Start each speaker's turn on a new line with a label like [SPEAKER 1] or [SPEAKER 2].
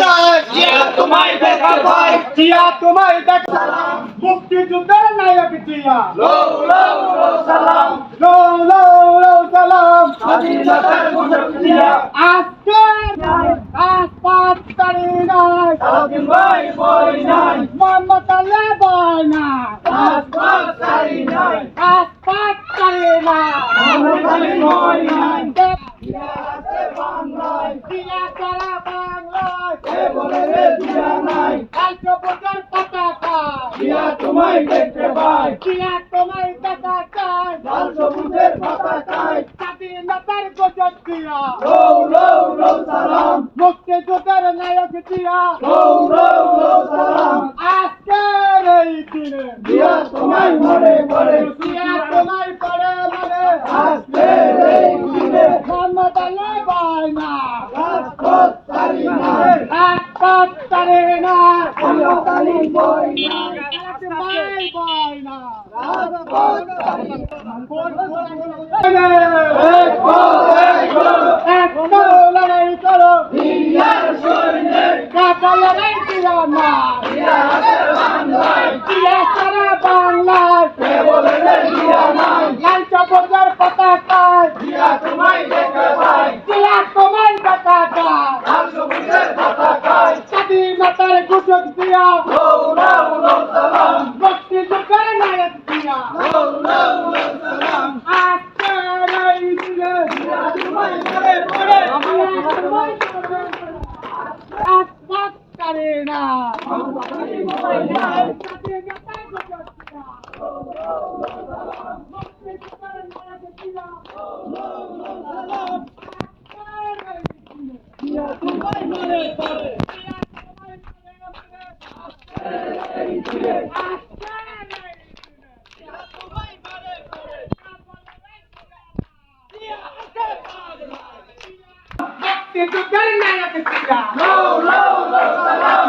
[SPEAKER 1] চাই, জিয়া তোমায় দেখা পাই, জিয়া তোমায় দেখা সালাম, মুক্তিযুদ্ধের নায়ক জিয়া, লো লো লো সালাম, লো লো লো সালাম, স্বাধীনতার ঘোষক জিয়া, আজকে রাজপথ ছাড়ি নাই, সালাউদ্দিন ভাই বই নাই, মোহাম্মদ আলী বই নাই, রাজপথ ছাড়ি নাই, রাজপথ ছাড়ি নাই, মোহাম্মদ আলী বই নাই, জিয়া আছে বাংলায়, জিয়া সারা বাংলায়, এ বলে রে জিয়া নাই, রাষ্ট্রপতির পতাকা, জিয়া তোমায় দেখতে পাই, জিয়া তোমায় দেখা চাই, লাল সবুজের পতাকায়, স্বাধীনতার ঘোষক জিয়া, লো লো লো সালাম, মুক্তিযুদ্ধের নায়ক জিয়া, লো লো লো সালাম, আজকের এই দিনে জিয়া তোমায় মনে পড়ে, জিয়া তোমায় পড়ে মনে, আজকের এই দিনে মোহাম্মদ আলী বই না, রাজপথ ছাড়ি নাই, রাজপথ ছাড়ি নাই, মোহাম্মদ আলী বই না, বই না, রাজপথ ছাড়ি নাই, লড়াই করো জিয়ার সৈন্যে, লড়াই জিয়া না, জিয়া আছে বাংলায়, জিয়া সারা বাংলায়, কে বলে রে জিয়া নাই, লাল সবুজের পতাকায়, জিয়া তোমায় দেখতে পাই, জিয়া তোমায় দেখা চাই, লাল সবুজের পতাকায়, স্বাধীনতার ঘোষক জিয়া, লো লো লো সালাম, মুক্তিযুদ্ধের নায়ক জিয়া, লো লো লো সালাম, আজকের এই দিনে জিয়া তোমায় মনে পড়ে, জিয়া তোমায় মনে পড়ে, রাজপথ ছাড়ি নাই, মোহাম্মদ আলী বই নাই, স্বাধীনতার ঘোষক জিয়া, লো লো লো সালাম, মুক্তিযুদ্ধের নায়ক জিয়া, লো লো লো সালাম, আজকের এই দিনে জিয়া তোমায় মনে পড়ে, জিয়া তোমায় মনে পড়ে, আজকের এই দিনে, আজকের এই দিনে জিয়া তোমায় মনে পড়ে, জিয়া আছে বাংলায়, মুক্তিযুদ্ধের নায়ক জিয়া, লো লো লো সালাম।